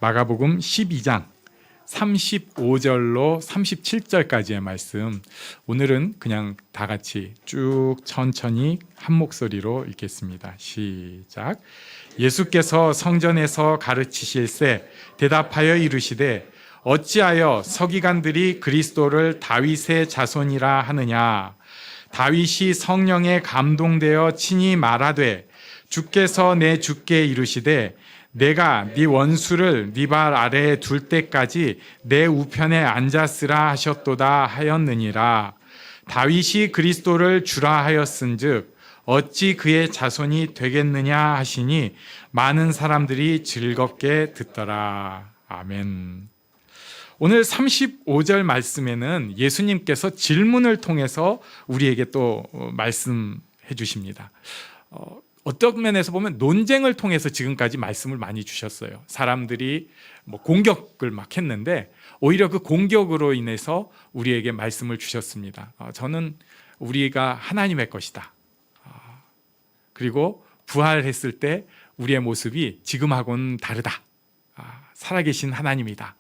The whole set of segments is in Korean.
마가복음 12장 35절로 37절까지의 말씀, 오늘은 그냥 다 같이 쭉 천천히 한 목소리로 읽겠습니다. 시작. 예수께서 성전에서 가르치실새 대답하여 이르시되 어찌하여 서기관들이 그리스도를 다윗의 자손이라 하느냐. 다윗이 성령에 감동되어 친히 말하되 주께서 내 주께 이르시되 내가 네 원수를 네 발 아래에 둘 때까지 내 우편에 앉았으라 하셨도다 하였느니라. 다윗이 그리스도를 주라 하였은즉 어찌 그의 자손이 되겠느냐 하시니 많은 사람들이 즐겁게 듣더라. 아멘. 오늘 35절 말씀에는 예수님께서 질문을 통해서 우리에게 또 말씀해 주십니다. 어떤 면에서 보면 논쟁을 통해서 지금까지 말씀을 많이 주셨어요. 사람들이 공격을 막 했는데 오히려 그 공격으로 인해서 우리에게 말씀을 주셨습니다. 저는 우리가 하나님의 것이다. 그리고 부활했을 때 우리의 모습이 지금하고는 다르다. 살아계신 하나님이다.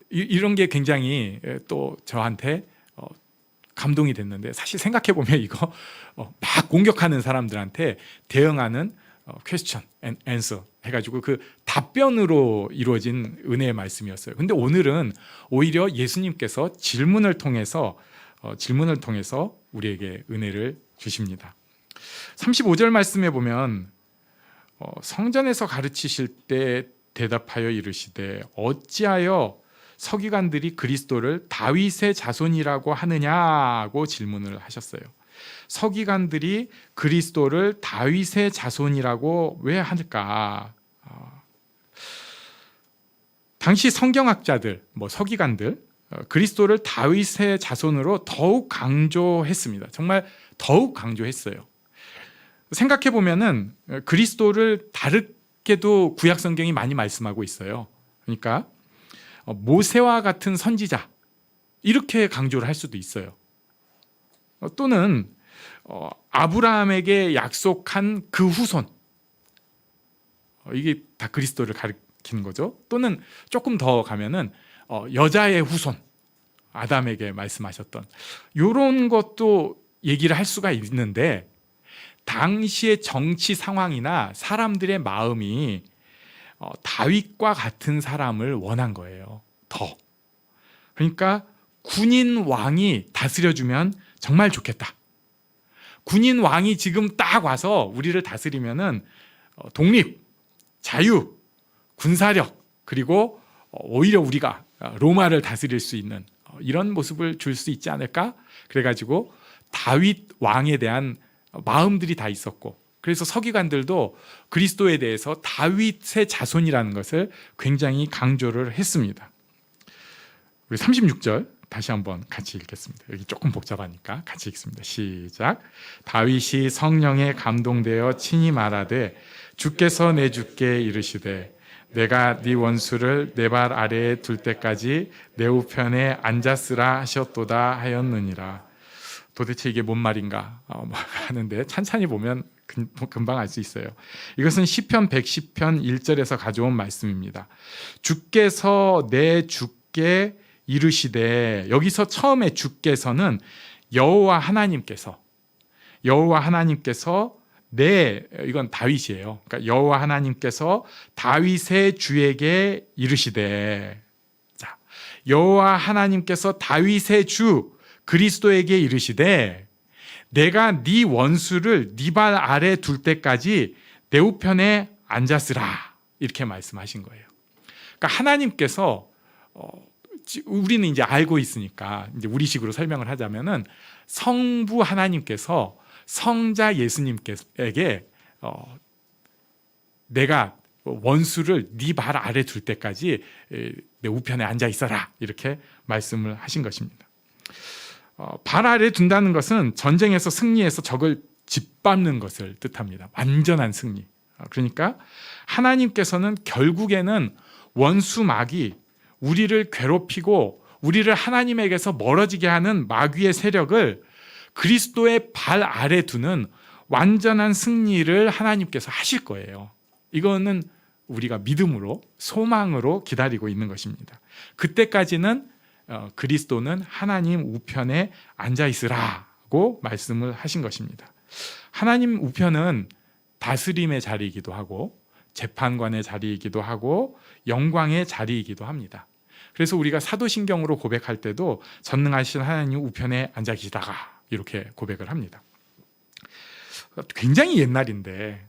이런 게 굉장히 또 저한테 감동이 됐는데, 사실 생각해보면 이거 막 공격하는 사람들한테 대응하는 question and answer 해가지고 그 답변으로 이루어진 은혜의 말씀이었어요. 근데 오늘은 오히려 예수님께서 질문을 통해서 우리에게 은혜를 주십니다. 35절 말씀에 보면 성전에서 가르치실 때 대답하여 이르시되 어찌하여 서기관들이 그리스도를 다윗의 자손이라고 하느냐고 질문을 하셨어요. 서기관들이 그리스도를 다윗의 자손이라고 왜 할까? 당시 성경학자들, 서기관들, 그리스도를 다윗의 자손으로 더욱 강조했습니다. 정말 더욱 강조했어요. 생각해 보면은 그리스도를 다르게도 구약 성경이 많이 말씀하고 있어요. 그러니까 모세와 같은 선지자, 이렇게 강조를 할 수도 있어요. 또는 아브라함에게 약속한 그 후손, 이게 다 그리스도를 가리키는 거죠. 또는 조금 더 가면은 여자의 후손, 아담에게 말씀하셨던 이런 것도 얘기를 할 수가 있는데, 당시의 정치 상황이나 사람들의 마음이 다윗과 같은 사람을 원한 거예요. 더. 그러니까 군인 왕이 다스려주면 정말 좋겠다. 군인 왕이 지금 딱 와서 우리를 다스리면은 독립, 자유, 군사력, 그리고 오히려 우리가 로마를 다스릴 수 있는 이런 모습을 줄 수 있지 않을까? 그래가지고 다윗 왕에 대한 마음들이 다 있었고, 그래서 서기관들도 그리스도에 대해서 다윗의 자손이라는 것을 굉장히 강조를 했습니다. 우리 36절 다시 한번 같이 읽겠습니다. 여기 조금 복잡하니까 같이 읽습니다. 시작. 다윗이 성령에 감동되어 친히 말하되 주께서 내 주께 이르시되 내가 네 원수를 내 발 아래에 둘 때까지 내 우편에 앉았으라 하셨도다 하였느니라. 도대체 이게 뭔 말인가 하는데 찬찬히 보면 금방 알 수 있어요. 이것은 시편 110편 1절에서 가져온 말씀입니다. 주께서 내 주께 이르시되, 여기서 처음에 주께서는 여호와 하나님께서 이건 다윗이에요. 그러니까 여호와 하나님께서 다윗의 주에게 이르시되, 자, 여호와 하나님께서 다윗의 주 그리스도에게 이르시되 내가 네 원수를 네 발 아래 둘 때까지 내 우편에 앉았으라, 이렇게 말씀하신 거예요. 그러니까 하나님께서 우리는 이제 알고 있으니까 이제 우리식으로 설명을 하자면은 성부 하나님께서 성자 예수님께게 내가 원수를 네 발 아래 둘 때까지 내 우편에 앉아 있어라, 이렇게 말씀을 하신 것입니다. 발 아래 둔다는 것은 전쟁에서 승리해서 적을 짓밟는 것을 뜻합니다. 완전한 승리. 그러니까 하나님께서는 결국에는 원수 마귀, 우리를 괴롭히고 우리를 하나님에게서 멀어지게 하는 마귀의 세력을 그리스도의 발 아래 두는 완전한 승리를 하나님께서 하실 거예요. 이거는 우리가 믿음으로 소망으로 기다리고 있는 것입니다. 그때까지는 그리스도는 하나님 우편에 앉아 있으라고 말씀을 하신 것입니다. 하나님 우편은 다스림의 자리이기도 하고 재판관의 자리이기도 하고 영광의 자리이기도 합니다. 그래서 우리가 사도신경으로 고백할 때도 전능하신 하나님 우편에 앉아 계시다가 이렇게 고백을 합니다. 굉장히 옛날인데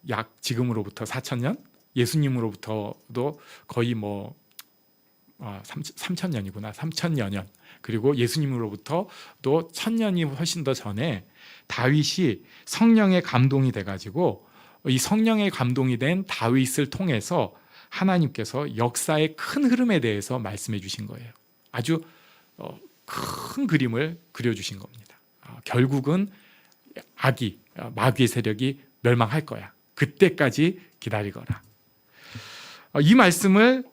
약 지금으로부터 4,000년? 예수님으로부터도 거의 3,000년이구나. 3,000여 년. 그리고 예수님으로부터 또 1,000년이 훨씬 더 전에 다윗이 성령의 감동이 돼가지고 이 성령의 감동이 된 다윗을 통해서 하나님께서 역사의 큰 흐름에 대해서 말씀해 주신 거예요. 아주 큰 그림을 그려주신 겁니다. 결국은 마귀의 세력이 멸망할 거야. 그때까지 기다리거라. 이 말씀을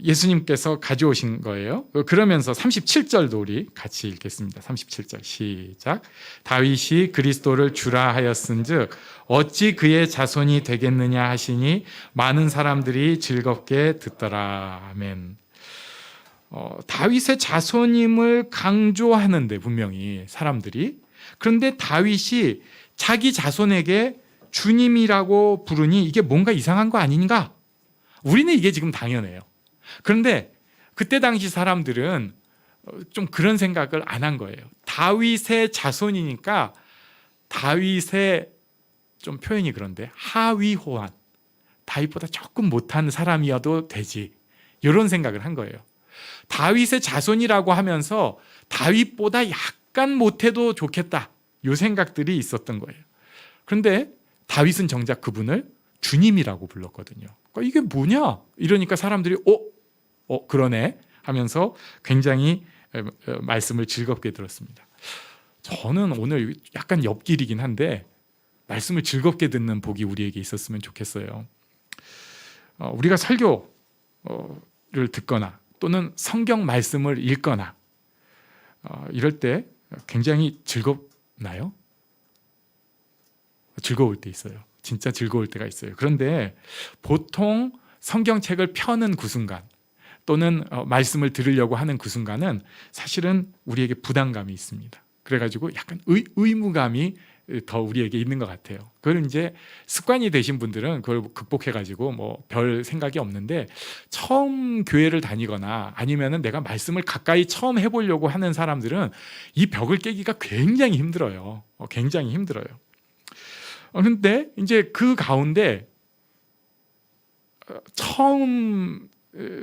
예수님께서 가져오신 거예요. 그러면서 37절도 우리 같이 읽겠습니다. 37절 시작. 다윗이 그리스도를 주라 하였은즉 어찌 그의 자손이 되겠느냐 하시니 많은 사람들이 즐겁게 듣더라. 아멘. 다윗의 자손임을 강조하는데 분명히 사람들이, 그런데 다윗이 자기 자손에게 주님이라고 부르니 이게 뭔가 이상한 거 아닌가? 우리는 이게 지금 당연해요. 그런데 그때 당시 사람들은 좀 그런 생각을 안 한 거예요. 다윗의 자손이니까 다윗의, 좀 표현이 그런데, 하위 호환, 다윗보다 조금 못한 사람이어도 되지, 이런 생각을 한 거예요. 다윗의 자손이라고 하면서 다윗보다 약간 못해도 좋겠다, 이 생각들이 있었던 거예요. 그런데 다윗은 정작 그분을 주님이라고 불렀거든요. 그러니까 이게 뭐냐? 이러니까 사람들이 그러네 하면서 굉장히 말씀을 즐겁게 들었습니다. 저는 오늘 약간 옆길이긴 한데 말씀을 즐겁게 듣는 복이 우리에게 있었으면 좋겠어요. 우리가 설교를 듣거나 또는 성경 말씀을 읽거나 이럴 때 굉장히 즐겁나요? 즐거울 때 있어요. 진짜 즐거울 때가 있어요. 그런데 보통 성경책을 펴는 그 순간 또는 말씀을 들으려고 하는 그 순간은 사실은 우리에게 부담감이 있습니다. 그래가지고 약간 의무감이 더 우리에게 있는 것 같아요. 그걸 이제 습관이 되신 분들은 그걸 극복해가지고 별 생각이 없는데, 처음 교회를 다니거나 아니면은 내가 말씀을 가까이 처음 해보려고 하는 사람들은 이 벽을 깨기가 굉장히 힘들어요. 굉장히 힘들어요. 그런데 이제 그 가운데 처음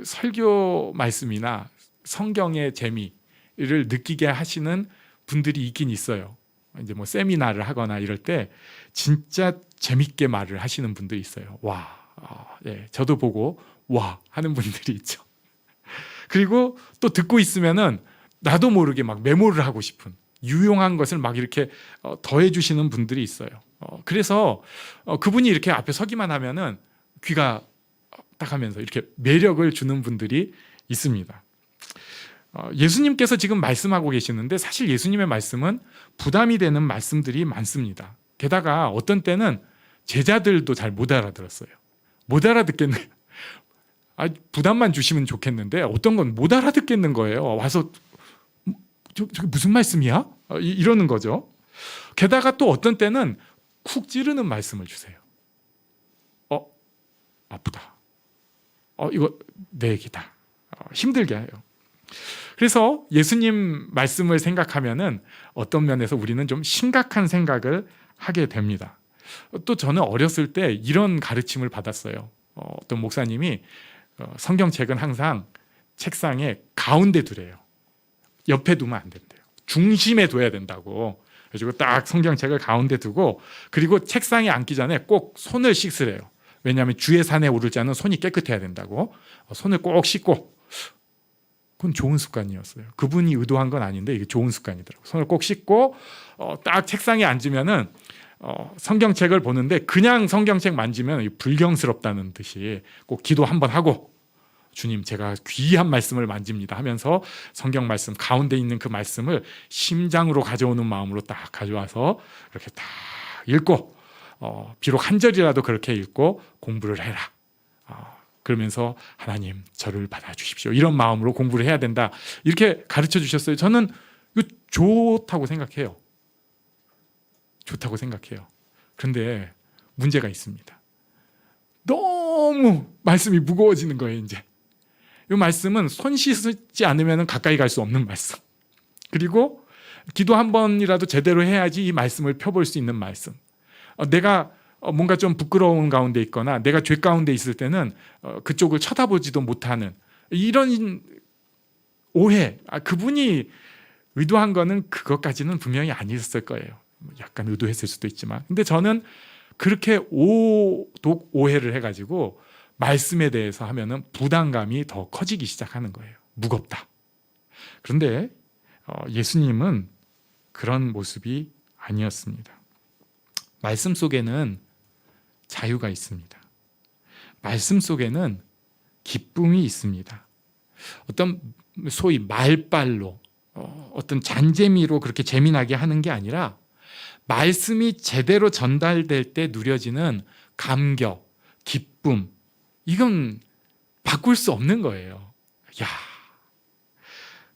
설교 말씀이나 성경의 재미를 느끼게 하시는 분들이 있긴 있어요. 이제 세미나를 하거나 이럴 때 진짜 재밌게 말을 하시는 분들이 있어요. 와, 저도 보고 와 하는 분들이 있죠. 그리고 또 듣고 있으면은 나도 모르게 막 메모를 하고 싶은, 유용한 것을 막 이렇게 더해 주시는 분들이 있어요. 그래서 그분이 이렇게 앞에 서기만 하면은 귀가 딱 하면서 이렇게 매력을 주는 분들이 있습니다. 예수님께서 지금 말씀하고 계시는데 사실 예수님의 말씀은 부담이 되는 말씀들이 많습니다. 게다가 어떤 때는 제자들도 잘 못 알아들었어요. 못 알아듣겠네요. 부담만 주시면 좋겠는데 어떤 건 못 알아듣겠는 거예요. 와서 저게 무슨 말씀이야? 이러는 거죠. 게다가 또 어떤 때는 쿡 찌르는 말씀을 주세요. 아프다. 이거 내 얘기다. 힘들게 해요. 그래서 예수님 말씀을 생각하면은 어떤 면에서 우리는 좀 심각한 생각을 하게 됩니다. 또 저는 어렸을 때 이런 가르침을 받았어요. 어떤 목사님이 성경책은 항상 책상에 가운데 두래요. 옆에 두면 안 된대요. 중심에 둬야 된다고. 그래서 딱 성경책을 가운데 두고, 그리고 책상에 앉기 전에 꼭 손을 씻으래요. 왜냐하면 주의 산에 오를 자는 손이 깨끗해야 된다고. 손을 꼭 씻고. 그건 좋은 습관이었어요. 그분이 의도한 건 아닌데 이게 좋은 습관이더라고요. 손을 꼭 씻고 딱 책상에 앉으면은 성경책을 보는데 그냥 성경책 만지면 불경스럽다는 듯이 꼭 기도 한번 하고, 주님 제가 귀한 말씀을 만집니다 하면서 성경 말씀 가운데 있는 그 말씀을 심장으로 가져오는 마음으로 딱 가져와서 이렇게 딱 읽고, 비록 한 절이라도 그렇게 읽고 공부를 해라. 그러면서 하나님 저를 받아주십시오. 이런 마음으로 공부를 해야 된다. 이렇게 가르쳐 주셨어요. 저는 이거 좋다고 생각해요. 좋다고 생각해요. 그런데 문제가 있습니다. 너무 말씀이 무거워지는 거예요. 이제 이 말씀은 손 씻지 않으면 가까이 갈 수 없는 말씀. 그리고 기도 한 번이라도 제대로 해야지 이 말씀을 펴볼 수 있는 말씀. 내가 뭔가 좀 부끄러운 가운데 있거나 내가 죄 가운데 있을 때는 그쪽을 쳐다보지도 못하는 이런 오해. 그분이 의도한 거는 그것까지는 분명히 아니었을 거예요. 약간 의도했을 수도 있지만. 근데 저는 그렇게 오해를 해가지고 말씀에 대해서 하면은 부담감이 더 커지기 시작하는 거예요. 무겁다. 그런데 예수님은 그런 모습이 아니었습니다. 말씀 속에는 자유가 있습니다. 말씀 속에는 기쁨이 있습니다. 어떤 소위 말빨로 어떤 잔재미로 그렇게 재미나게 하는 게 아니라 말씀이 제대로 전달될 때 누려지는 감격, 기쁨, 이건 바꿀 수 없는 거예요. 야,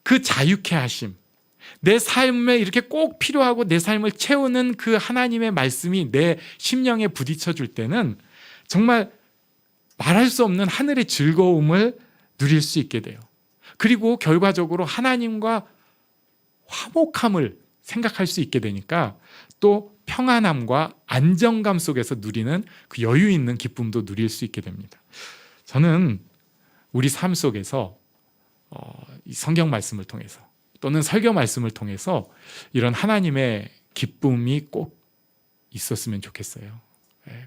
그 자유케 하심, 내 삶에 이렇게 꼭 필요하고 내 삶을 채우는 그 하나님의 말씀이 내 심령에 부딪혀 줄 때는 정말 말할 수 없는 하늘의 즐거움을 누릴 수 있게 돼요. 그리고 결과적으로 하나님과 화목함을 생각할 수 있게 되니까 또 평안함과 안정감 속에서 누리는 그 여유 있는 기쁨도 누릴 수 있게 됩니다. 저는 우리 삶 속에서 이 성경 말씀을 통해서 또는 설교 말씀을 통해서 이런 하나님의 기쁨이 꼭 있었으면 좋겠어요.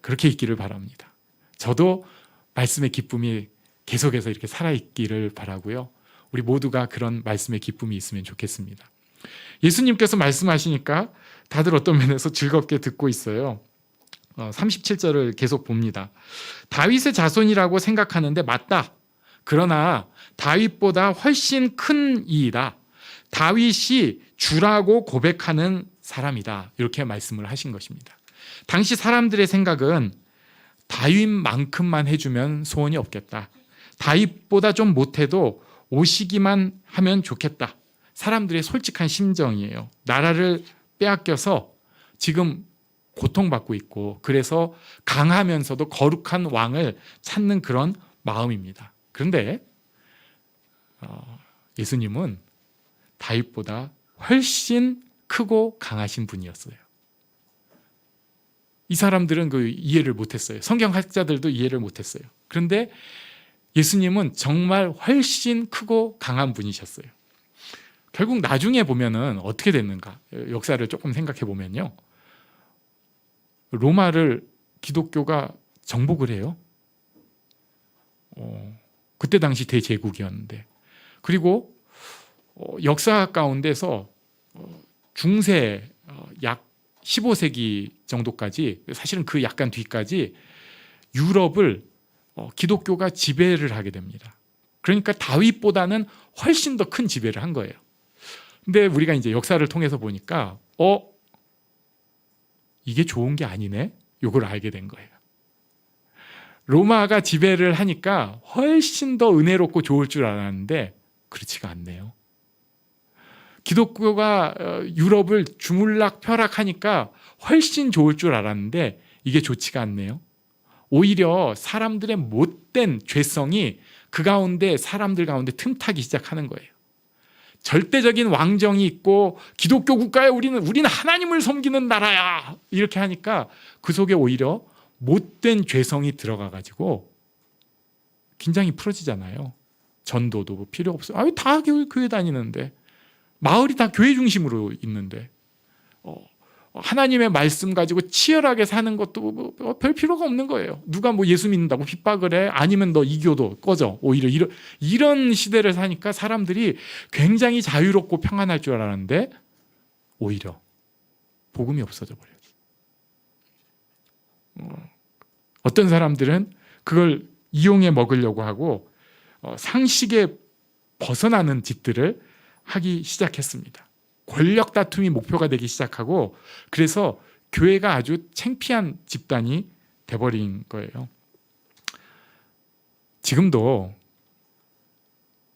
그렇게 있기를 바랍니다. 저도 말씀의 기쁨이 계속해서 이렇게 살아있기를 바라고요. 우리 모두가 그런 말씀의 기쁨이 있으면 좋겠습니다. 예수님께서 말씀하시니까 다들 어떤 면에서 즐겁게 듣고 있어요. 37절을 계속 봅니다. 다윗의 자손이라고 생각하는데 맞다. 그러나 다윗보다 훨씬 큰 이이다. 다윗이 주라고 고백하는 사람이다. 이렇게 말씀을 하신 것입니다. 당시 사람들의 생각은 다윗만큼만 해주면 소원이 없겠다. 다윗보다 좀 못해도 오시기만 하면 좋겠다. 사람들의 솔직한 심정이에요. 나라를 빼앗겨서 지금 고통받고 있고 그래서 강하면서도 거룩한 왕을 찾는 그런 마음입니다. 그런데 예수님은 다윗보다 훨씬 크고 강하신 분이었어요. 이 사람들은 그 이해를 못했어요. 성경학자들도 이해를 못했어요. 그런데 예수님은 정말 훨씬 크고 강한 분이셨어요. 결국 나중에 보면은 어떻게 됐는가? 역사를 조금 생각해 보면요. 로마를 기독교가 정복을 해요. 그때 당시 대제국이었는데. 그리고 역사 가운데서 중세 약 15세기 정도까지, 사실은 그 약간 뒤까지 유럽을 기독교가 지배를 하게 됩니다. 그러니까 다윗보다는 훨씬 더 큰 지배를 한 거예요. 근데 우리가 이제 역사를 통해서 보니까 이게 좋은 게 아니네? 이걸 알게 된 거예요. 로마가 지배를 하니까 훨씬 더 은혜롭고 좋을 줄 알았는데 그렇지가 않네요. 기독교가 유럽을 주물락 펴락하니까 훨씬 좋을 줄 알았는데 이게 좋지가 않네요. 오히려 사람들의 못된 죄성이 그 가운데 사람들 가운데 틈타기 시작하는 거예요. 절대적인 왕정이 있고 기독교 국가에 우리는 하나님을 섬기는 나라야 이렇게 하니까 그 속에 오히려 못된 죄성이 들어가가지고 긴장이 풀어지잖아요. 전도도 필요 없어요. 다 교회 다니는데 마을이 다 교회 중심으로 있는데 하나님의 말씀 가지고 치열하게 사는 것도 별 필요가 없는 거예요. 누가 예수 믿는다고 핍박을 해? 아니면 너 이교도 꺼져. 오히려 이런 시대를 사니까 사람들이 굉장히 자유롭고 평안할 줄 알았는데 오히려 복음이 없어져 버려요. 어떤 사람들은 그걸 이용해 먹으려고 하고 상식에 벗어나는 짓들을 하기 시작했습니다. 권력 다툼이 목표가 되기 시작하고 그래서 교회가 아주 창피한 집단이 돼버린 거예요. 지금도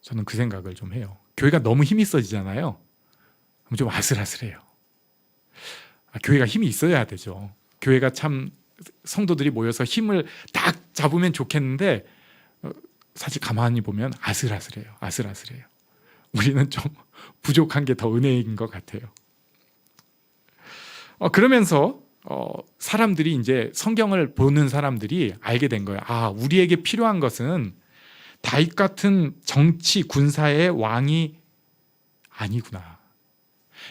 저는 그 생각을 좀 해요. 교회가 너무 힘이 써지잖아요. 그럼 좀 아슬아슬해요. 교회가 힘이 있어야 되죠. 교회가 참 성도들이 모여서 힘을 딱 잡으면 좋겠는데 사실 가만히 보면 아슬아슬해요. 아슬아슬해요. 우리는 좀 부족한 게 더 은혜인 것 같아요. 그러면서 사람들이 이제 성경을 보는 사람들이 알게 된 거예요. 우리에게 필요한 것은 다윗 같은 정치 군사의 왕이 아니구나.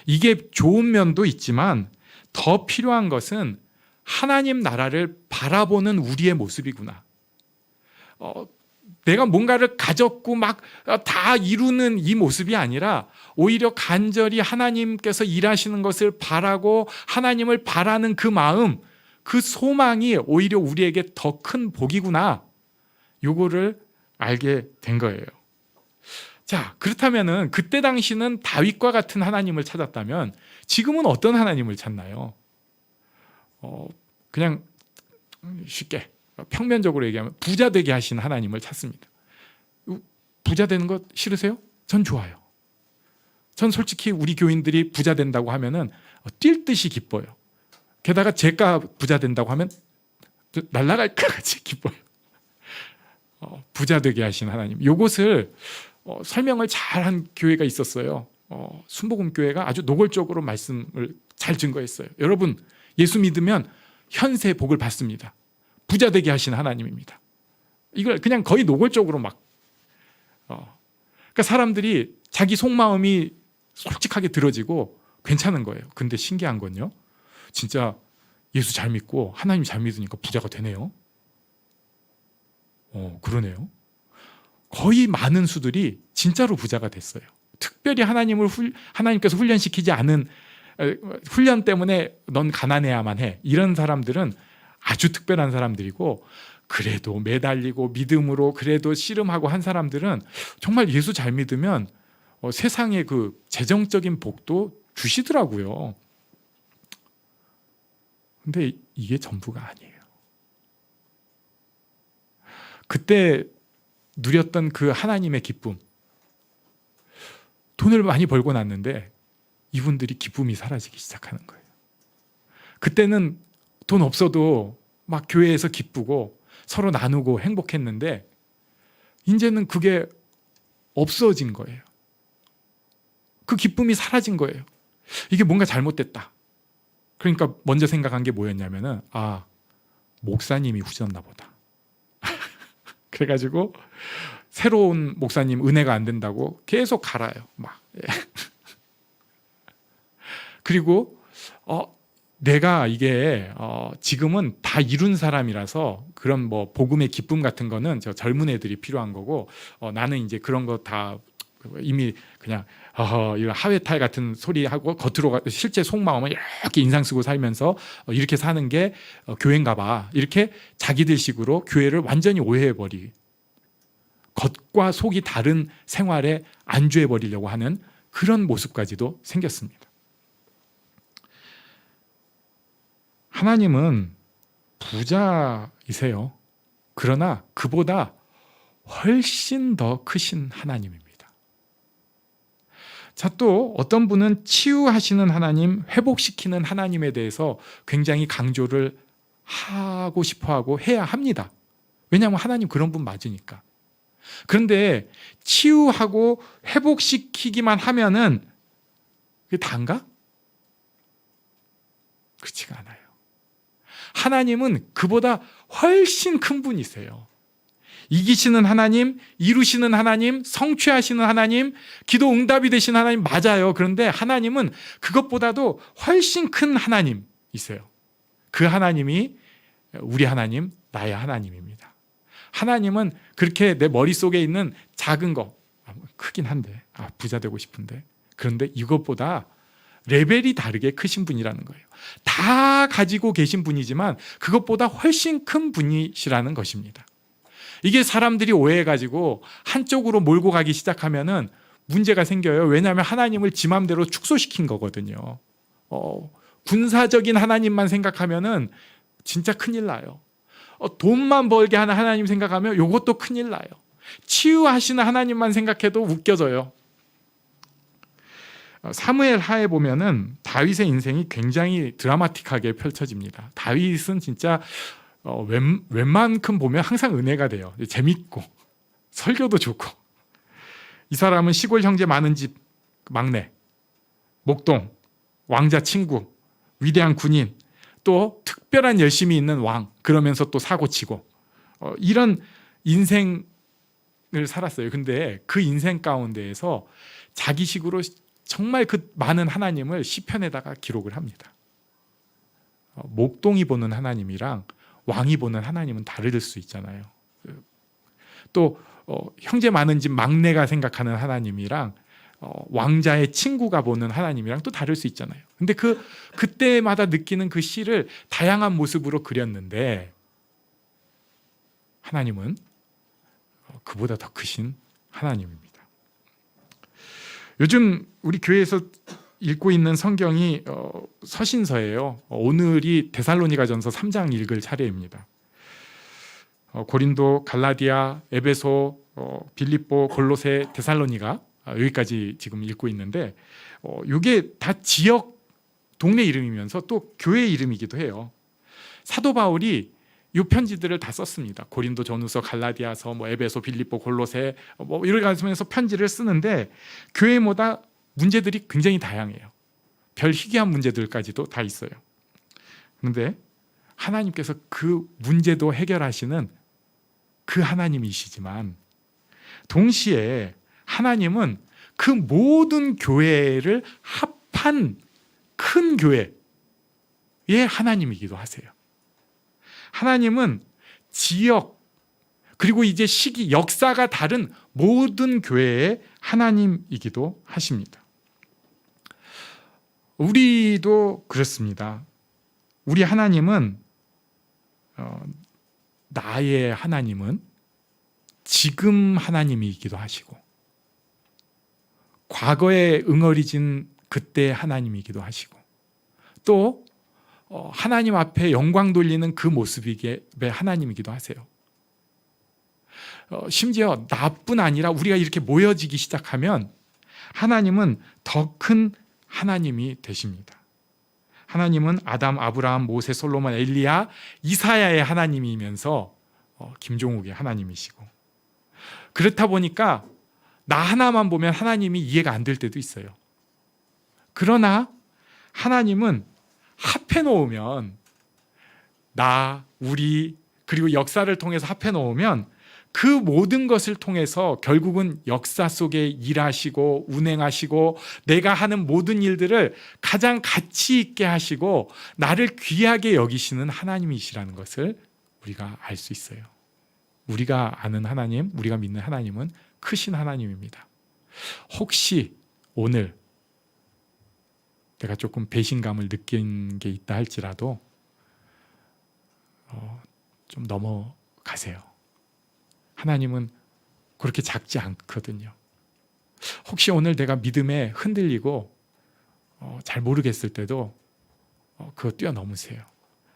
이게 좋은 면도 있지만 더 필요한 것은 하나님 나라를 바라보는 우리의 모습이구나. 내가 뭔가를 가졌고 막 다 이루는 이 모습이 아니라 오히려 간절히 하나님께서 일하시는 것을 바라고 하나님을 바라는 그 마음, 그 소망이 오히려 우리에게 더 큰 복이구나. 요거를 알게 된 거예요. 자, 그렇다면은 그때 당시는 다윗과 같은 하나님을 찾았다면 지금은 어떤 하나님을 찾나요? 그냥 쉽게 평면적으로 얘기하면 부자 되게 하신 하나님을 찾습니다. 부자 되는 것 싫으세요? 전 좋아요. 전 솔직히 우리 교인들이 부자 된다고 하면은 뛸 듯이 기뻐요. 게다가 제가 부자 된다고 하면 날아갈 것 같이 기뻐요. 부자 되게 하신 하나님. 이것을 설명을 잘한 교회가 있었어요. 순복음 교회가 아주 노골적으로 말씀을 잘 증거했어요. 여러분, 예수 믿으면 현세 복을 받습니다. 부자 되게 하신 하나님입니다. 이걸 그냥 거의 노골적으로 막 그러니까 사람들이 자기 속마음이 솔직하게 들어지고 괜찮은 거예요. 근데 신기한 건요, 진짜 예수 잘 믿고 하나님 잘 믿으니까 부자가 되네요. 그러네요. 거의 많은 수들이 진짜로 부자가 됐어요. 특별히 하나님께서 훈련시키지 않은 훈련 때문에 넌 가난해야만 해, 이런 사람들은 아주 특별한 사람들이고, 그래도 매달리고 믿음으로 그래도 씨름하고 한 사람들은 정말 예수 잘 믿으면 세상의 그 재정적인 복도 주시더라고요. 근데 이게 전부가 아니에요. 그때 누렸던 그 하나님의 기쁨, 돈을 많이 벌고 났는데 이분들이 기쁨이 사라지기 시작하는 거예요. 그때는 돈 없어도 막 교회에서 기쁘고 서로 나누고 행복했는데 이제는 그게 없어진 거예요. 그 기쁨이 사라진 거예요. 이게 뭔가 잘못됐다. 그러니까 먼저 생각한 게 뭐였냐면은 목사님이 후졌나 보다. 그래가지고 새로운 목사님 은혜가 안 된다고 계속 갈아요. 그리고 내가 이게 지금은 다 이룬 사람이라서 그런 뭐 복음의 기쁨 같은 거는 저 젊은 애들이 필요한 거고, 나는 이제 그런 거 다 이미 그냥 이런 하회탈 같은 소리 하고 겉으로 실제 속마음은 이렇게 인상 쓰고 살면서 이렇게 사는 게 교회인가 봐, 이렇게 자기들 식으로 교회를 완전히 오해해버리, 겉과 속이 다른 생활에 안주해버리려고 하는 그런 모습까지도 생겼습니다. 하나님은 부자이세요. 그러나 그보다 훨씬 더 크신 하나님입니다. 자, 또 어떤 분은 치유하시는 하나님, 회복시키는 하나님에 대해서 굉장히 강조를 하고 싶어하고 해야 합니다. 왜냐하면 하나님 그런 분 맞으니까. 그런데 치유하고 회복시키기만 하면은 그게 다인가? 그렇지가 않아요. 하나님은 그보다 훨씬 큰 분이세요. 이기시는 하나님, 이루시는 하나님, 성취하시는 하나님, 기도 응답이 되시는 하나님 맞아요. 그런데 하나님은 그것보다도 훨씬 큰 하나님이세요. 그 하나님이 우리 하나님, 나의 하나님입니다. 하나님은 그렇게 내 머릿속에 있는 작은 거, 크긴 한데 부자 되고 싶은데, 그런데 이것보다 레벨이 다르게 크신 분이라는 거예요. 다 가지고 계신 분이지만 그것보다 훨씬 큰 분이시라는 것입니다. 이게 사람들이 오해해가지고 한쪽으로 몰고 가기 시작하면은 문제가 생겨요. 왜냐하면 하나님을 지 맘대로 축소시킨 거거든요. 군사적인 하나님만 생각하면은 진짜 큰일 나요. 돈만 벌게 하는 하나님 생각하면 이것도 큰일 나요. 치유하시는 하나님만 생각해도 웃겨져요. 사무엘 하에 보면은 다윗의 인생이 굉장히 드라마틱하게 펼쳐집니다. 다윗은 진짜 웬만큼 보면 항상 은혜가 돼요. 재밌고 설교도 좋고. 이 사람은 시골 형제 많은 집 막내, 목동, 왕자 친구, 위대한 군인, 또 특별한 열심이 있는 왕, 그러면서 또 사고치고 이런 인생을 살았어요. 근데 그 인생 가운데에서 자기식으로 정말 그 많은 하나님을 시편에다가 기록을 합니다. 목동이 보는 하나님이랑 왕이 보는 하나님은 다를 수 있잖아요. 또 형제 많은 집 막내가 생각하는 하나님이랑 왕자의 친구가 보는 하나님이랑 또 다를 수 있잖아요. 근데 그때마다 느끼는 그 시를 다양한 모습으로 그렸는데 하나님은 그보다 더 크신 하나님입니다. 요즘 우리 교회에서 읽고 있는 성경이 서신서예요. 오늘이 데살로니가전서 3장 읽을 차례입니다. 고린도, 갈라디아, 에베소, 빌립보, 골로새, 데살로니가 여기까지 지금 읽고 있는데 이게 다 지역 동네 이름이면서 또 교회 이름이기도 해요. 사도 바울이 이 편지들을 다 썼습니다. 고린도 전후서, 갈라디아서, 에베소, 빌립보, 골로새 이렇게 하면서 편지를 쓰는데 교회마다 문제들이 굉장히 다양해요. 별 희귀한 문제들까지도 다 있어요. 그런데 하나님께서 그 문제도 해결하시는 그 하나님이시지만 동시에 하나님은 그 모든 교회를 합한 큰 교회의 하나님이기도 하세요. 하나님은 지역 그리고 이제 시기, 역사가 다른 모든 교회의 하나님이기도 하십니다. 우리도 그렇습니다. 우리 하나님은 나의 하나님은 지금 하나님이기도 하시고 과거에 응어리진 그때 하나님이기도 하시고 또 하나님 앞에 영광 돌리는 그 모습의 하나님이기도 하세요. 심지어 나뿐 아니라 우리가 이렇게 모여지기 시작하면 하나님은 더 큰 하나님이 되십니다. 하나님은 아담, 아브라함, 모세, 솔로몬, 엘리야, 이사야의 하나님이면서 김종욱의 하나님이시고 그렇다 보니까 나 하나만 보면 하나님이 이해가 안 될 때도 있어요. 그러나 하나님은 합해 놓으면 나, 우리 그리고 역사를 통해서 합해 놓으면 그 모든 것을 통해서 결국은 역사 속에 일하시고 운행하시고 내가 하는 모든 일들을 가장 가치 있게 하시고 나를 귀하게 여기시는 하나님이시라는 것을 우리가 알 수 있어요. 우리가 아는 하나님, 우리가 믿는 하나님은 크신 하나님입니다. 혹시 오늘 내가 조금 배신감을 느낀 게 있다 할지라도 좀 넘어가세요. 하나님은 그렇게 작지 않거든요. 혹시 오늘 내가 믿음에 흔들리고 잘 모르겠을 때도 그거 뛰어넘으세요.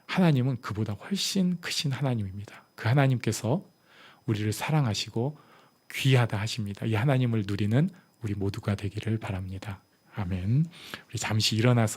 하나님은 그보다 훨씬 크신 하나님입니다. 그 하나님께서 우리를 사랑하시고 귀하다 하십니다. 이 하나님을 누리는 우리 모두가 되기를 바랍니다. 아멘. 우리 잠시 일어나서